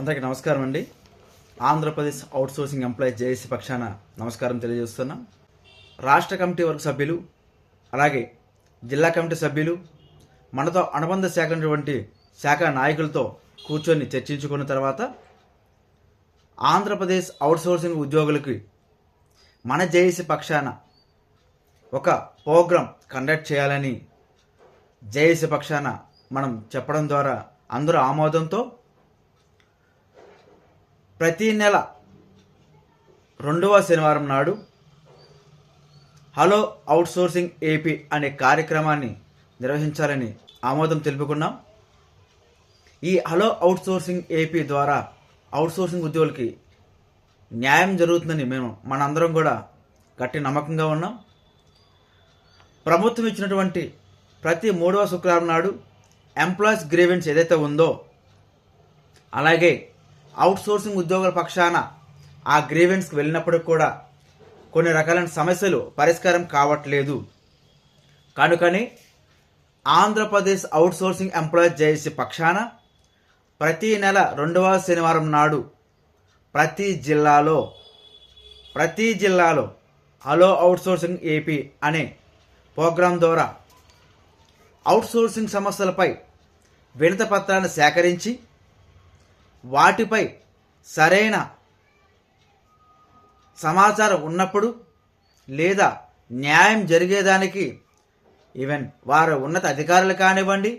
అందరికీ నమస్కారం అండి. ఆంధ్రప్రదేశ్ అవుట్సోర్సింగ్ ఎంప్లాయీస్ జేఏసీ పక్షాన నమస్కారం తెలియజేస్తున్నాం. రాష్ట్ర కమిటీ వర్గ సభ్యులు, అలాగే జిల్లా కమిటీ సభ్యులు, మనతో అనుబంధ శాఖ నాయకులతో కూర్చొని చర్చించుకున్న తర్వాత ఆంధ్రప్రదేశ్ అవుట్సోర్సింగ్ ఉద్యోగులకి మన జేఏసీ పక్షాన ఒక ప్రోగ్రాం కండక్ట్ చేయాలని జేఏసీ పక్షాన మనం చెప్పడం ద్వారా అందరూ ఆమోదంతో ప్రతి నెల 2వ శనివారం నాడు హలో అవుట్సోర్సింగ్ ఏపీ అనే కార్యక్రమాన్ని నిర్వహించాలని ఆమోదం తెలుపుకున్నాం. ఈ హలో అవుట్సోర్సింగ్ ఏపీ ద్వారా అవుట్సోర్సింగ్ ఉద్యోగులకి న్యాయం జరుగుతుందని మనందరం కూడా గట్టి నమ్మకంగా ఉన్నాం. ప్రభుత్వం ఇచ్చినటువంటి ప్రతి 3వ శుక్రవారం నాడు ఎంప్లాయీస్ గ్రీవెన్స్ ఏదైతే ఉందో, అలాగే అవుట్సోర్సింగ్ ఉద్యోగుల పక్షాన ఆ గ్రీవెన్స్కి వెళ్ళినప్పుడు కూడా కొన్ని రకాలైన సమస్యలు పరిష్కారం కావట్లేదు. కనుకని ఆంధ్రప్రదేశ్ అవుట్సోర్సింగ్ ఎంప్లాయీస్ జేఏసీ పక్షాన ప్రతి నెల 2వ శనివారం నాడు ప్రతి జిల్లాలో హలో అవుట్సోర్సింగ్ ఏపీ అనే ప్రోగ్రాం ద్వారా అవుట్సోర్సింగ్ సమస్యలపై వినతి పత్రాన్ని సేకరించి వాటిపై సరైన సమాచారం ఉన్నప్పుడు లేదా న్యాయం జరిగేదానికి ఈవెన్ వారు ఉన్నత అధికారులు కానివ్వండి,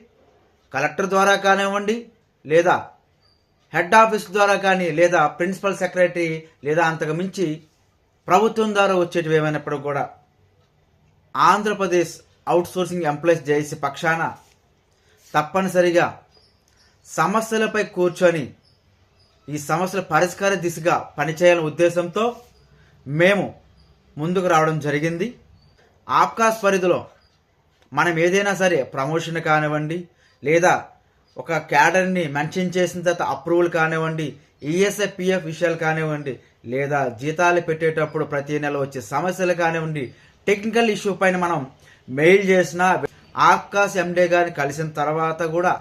కలెక్టర్ ద్వారా కానివ్వండి, లేదా హెడ్ ఆఫీస్ ద్వారా కానీ, లేదా ప్రిన్సిపల్ సెక్రటరీ, లేదా అంతకు మించి ప్రభుత్వం ద్వారా వచ్చేటివి ఏమైనప్పుడు కూడా ఆంధ్రప్రదేశ్ అవుట్సోర్సింగ్ ఎంప్లాయీస్ జేఏసీ పక్షాన తప్పనిసరిగా సమస్యలపై కూర్చొని ఈ సమస్యల పరిష్కార దిశగా పనిచేయాలనే ఉద్దేశంతో మేము ముందుకు రావడం జరిగింది. ఆప్కాస్ పరిధిలో మనం ఏదైనా సరే ప్రమోషన్ కానివ్వండి, లేదా ఒక క్యాడర్ని మెన్షన్ చేసిన తర్వాత అప్రూవల్ కానివ్వండి, ఈఎస్ఐ పిఎఫ్ విషయాలు కానివ్వండి, లేదా జీతాలు పెట్టేటప్పుడు ప్రతి నెల వచ్చే సమస్యలు కానివ్వండి, టెక్నికల్ ఇష్యూ పైన మనం మెయిల్ చేసిన ఆప్కాస్ ఎండే గారిని కలిసిన తర్వాత కూడా,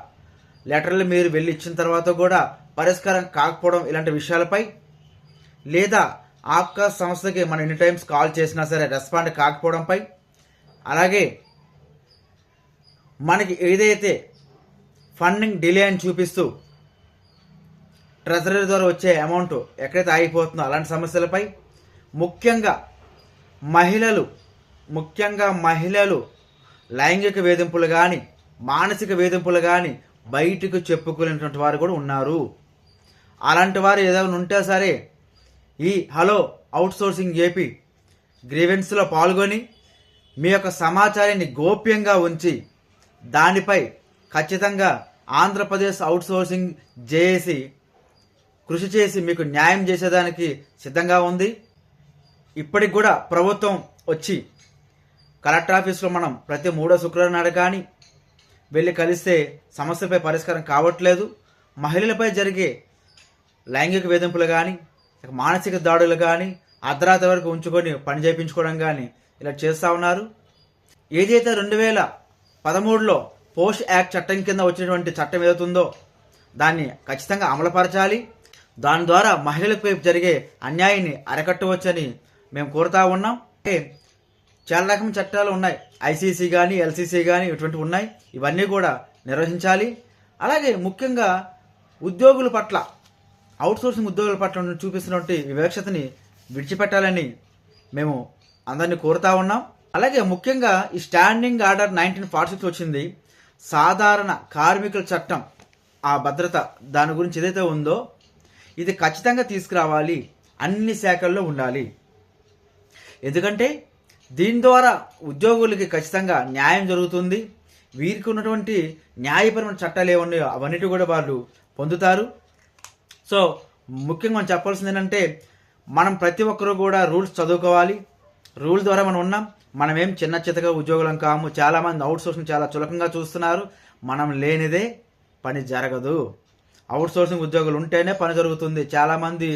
లెటర్లు మీరు వెళ్ళి ఇచ్చిన తర్వాత కూడా పరిష్కారం కాకపోవడం, ఇలాంటి విషయాలపై, లేదా ఆప్కాస్ సంస్థకి మనం ఎన్ని టైమ్స్ కాల్ చేసినా సరే రెస్పాండ్ కాకపోవడంపై, అలాగే మనకి ఏదైతే ఫండింగ్ డిలే అని చూపిస్తూ ట్రెజరీ ద్వారా వచ్చే అమౌంట్ ఎక్కడైతే ఆగిపోతుందో అలాంటి సమస్యలపై, ముఖ్యంగా మహిళలు లైంగిక వేధింపులు కానీ, మానసిక వేధింపులు కానీ బయటకు చెప్పుకోలేనటువంటి వారు కూడా ఉన్నారు. అలాంటి వారు ఏదైనా ఉంటే సరే ఈ హలో అవుట్సోర్సింగ్ ఏపీ గ్రీవెన్స్లో పాల్గొని మీ యొక్క సమాచారాన్ని గోప్యంగా ఉంచి దానిపై ఖచ్చితంగా ఆంధ్రప్రదేశ్ అవుట్సోర్సింగ్ జేఏసీ కృషి చేసి మీకు న్యాయం చేసేదానికి సిద్ధంగా ఉంది. ఇప్పటికి కూడా ప్రభుత్వం వచ్చి కలెక్టర్ ఆఫీస్లో మనం ప్రతి 3వ శుక్రవారం నాడు కానీ వెళ్ళి కలిస్తే సమస్యపై పరిష్కారం కావట్లేదు. మహిళలపై జరిగే లైంగిక వేధింపులు కానీ, మానసిక దాడులు కానీ అర్ధరాత్రి వరకు ఉంచుకొని పని చేయించుకోవడం కానీ ఇలా చేస్తూ ఉన్నారు. ఏదైతే 2013లో పోస్ట్ యాక్ట్ చట్టం కింద వచ్చినటువంటి చట్టం ఏదవుతుందో దాన్ని ఖచ్చితంగా అమలుపరచాలి. దాని ద్వారా మహిళలపై జరిగే అన్యాయాన్ని అరికట్టవచ్చని మేము కోరుతా ఉన్నాం. చాలా రకమైన చట్టాలు ఉన్నాయి, ఐసీసీ కానీ, ఎల్సీసీ కానీ ఇటువంటివి ఉన్నాయి. ఇవన్నీ కూడా నిర్వహించాలి. అలాగే ముఖ్యంగా ఉద్యోగుల పట్ల, అవుట్సోర్సింగ్ ఉద్యోగుల పట్ల చూపిస్తున్నటువంటి వివక్షతని విడిచిపెట్టాలని మేము అందరినీ కోరుతా ఉన్నాం. అలాగే ముఖ్యంగా ఈ స్టాండింగ్ ఆర్డర్ 1946 వచ్చింది. సాధారణ కార్మికుల చట్టం, ఆ భద్రత దాని గురించి ఏదైతే ఉందో ఇది ఖచ్చితంగా తీసుకురావాలి, అన్ని శాఖల్లో ఉండాలి. ఎందుకంటే దీని ద్వారా ఉద్యోగులకి ఖచ్చితంగా న్యాయం జరుగుతుంది. వీరికి ఉన్నటువంటి న్యాయపరమైన చట్టాలు ఏమన్నాయో అవన్నిటి కూడా వాళ్ళు పొందుతారు. సో ముఖ్యంగా మనం చెప్పాల్సింది ఏంటంటే, మనం ప్రతి ఒక్కరూ కూడా రూల్స్ చదువుకోవాలి. రూల్ ద్వారా మనం ఉన్నాం. మనమేం చిన్న చితగా ఉద్యోగులం కాము. చాలామంది అవుట్సోర్సింగ్ చాలా చులకంగా చూస్తున్నారు. మనం లేనిదే పని జరగదు. అవుట్సోర్సింగ్ ఉద్యోగులు ఉంటేనే పని జరుగుతుంది. చాలామంది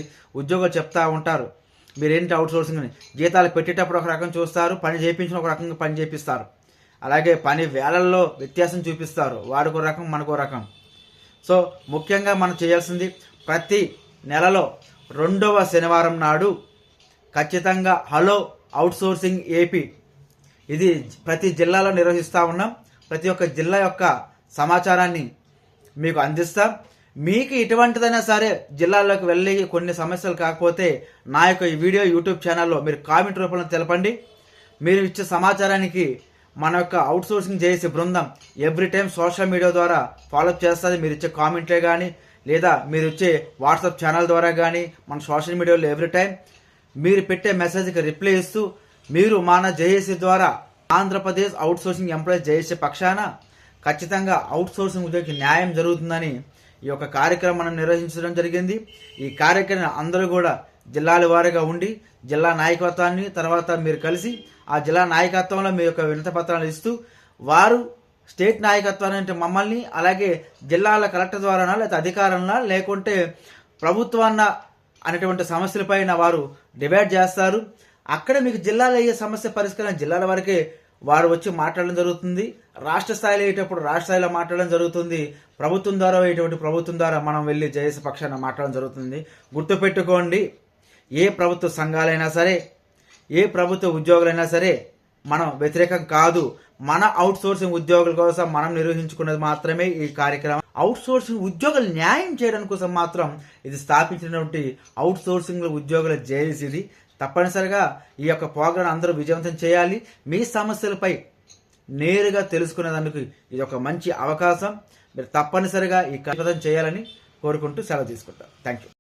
ఉద్యోగులు చెప్తా ఉంటారు, మీరేంటి అవుట్సోర్సింగ్ అని, జీతాలు పెట్టేటప్పుడు ఒక రకం చూస్తారు, పని చేయించిన ఒక రకంగా పని చేపిస్తారు. అలాగే పని వేళల్లో వ్యత్యాసం చూపిస్తారు. వాడికో రకం, మనకో రకం. సో ముఖ్యంగా మనం చేయాల్సింది ప్రతి నెలలో 2వ శనివారం నాడు ఖచ్చితంగా హలో అవుట్సోర్సింగ్ ఏపీ ఇది ప్రతి జిల్లాలో నిర్వహిస్తూ ఉన్నాం. ప్రతి ఒక్క జిల్లా యొక్క సమాచారాన్ని మీకు అందిస్తాం. మీకు ఎటువంటిదైనా సరే జిల్లాల్లోకి వెళ్ళి కొన్ని సమస్యలు కాకపోతే నా యొక్క ఈ వీడియో యూట్యూబ్ ఛానల్లో మీరు కామెంట్ రూపంలో తెలపండి. మీరు ఇచ్చే సమాచారానికి మన యొక్క అవుట్సోర్సింగ్ చేసే బృందం ఎవ్రీ టైం సోషల్ మీడియా ద్వారా ఫాలోఅప్ చేస్తుంది. మీరు ఇచ్చే కామెంట్లే కానీ లేదా మీరు ఇచ్చే వాట్సాప్ ఛానల్ ద్వారా కానీ మన సోషల్ మీడియాలో ఎవ్రీ టైం మీరు పెట్టే మెసేజ్కి రిప్లై ఇస్తూ మీరు మన జేఏసీ ద్వారా ఆంధ్రప్రదేశ్ అవుట్సోర్సింగ్ ఎంప్లాయీస్ జేఏసీ పక్షాన ఖచ్చితంగా అవుట్సోర్సింగ్ ఉద్యోగికి న్యాయం జరుగుతుందని ఈ యొక్క కార్యక్రమం మనం నిర్వహించడం జరిగింది. ఈ కార్యక్రమం అందరూ కూడా జిల్లాల వారీగా ఉండి జిల్లా నాయకత్వాన్ని తర్వాత మీరు కలిసి ఆ జిల్లా నాయకత్వంలో మీ యొక్క వినతి పత్రాలు ఇస్తూ వారు స్టేట్ నాయకత్వాన్ని అంటే మమ్మల్ని అలాగే జిల్లాల కలెక్టర్ ద్వారానా లేకపోతే అధికారంలో లేకుంటే ప్రభుత్వాన్న అనేటువంటి సమస్యలపైన వారు డిబేట్ చేస్తారు. అక్కడ మీకు జిల్లాలో అయ్యే సమస్య పరిష్కారం జిల్లాల వరకే వారు వచ్చి మాట్లాడడం జరుగుతుంది. రాష్ట్ర స్థాయిలో అయ్యేటప్పుడు రాష్ట్ర స్థాయిలో మాట్లాడడం జరుగుతుంది. ప్రభుత్వం ద్వారా అయ్యేటువంటి ప్రభుత్వం ద్వారా మనం వెళ్ళి జేఏసీ పక్షాన మాట్లాడడం జరుగుతుంది. గుర్తుపెట్టుకోండి, ఏ ప్రభుత్వ సంఘాలైనా సరే ఏ ప్రభుత్వ ఉద్యోగులైనా సరే మనం వ్యతిరేకం కాదు. మన అవుట్సోర్సింగ్ ఉద్యోగుల కోసం మనం నిర్వహించుకున్నది మాత్రమే ఈ కార్యక్రమం. అవుట్సోర్సింగ్ ఉద్యోగులు న్యాయం చేయడం కోసం మాత్రం ఇది స్థాపించినటువంటి అవుట్సోర్సింగ్ ఉద్యోగుల జేఏసీ ఇది. తప్పనిసరిగా ఈ యొక్క ప్రోగ్రాం అందరూ విజయవంతం చేయాలి. మీ సమస్యలపై నేరుగా తెలుసుకునేందుకు ఇది ఒక మంచి అవకాశం. మీరు తప్పనిసరిగా ఈ కార్యక్రమం చేయాలని కోరుకుంటూ సెలవు తీసుకుంటాం. Thank you.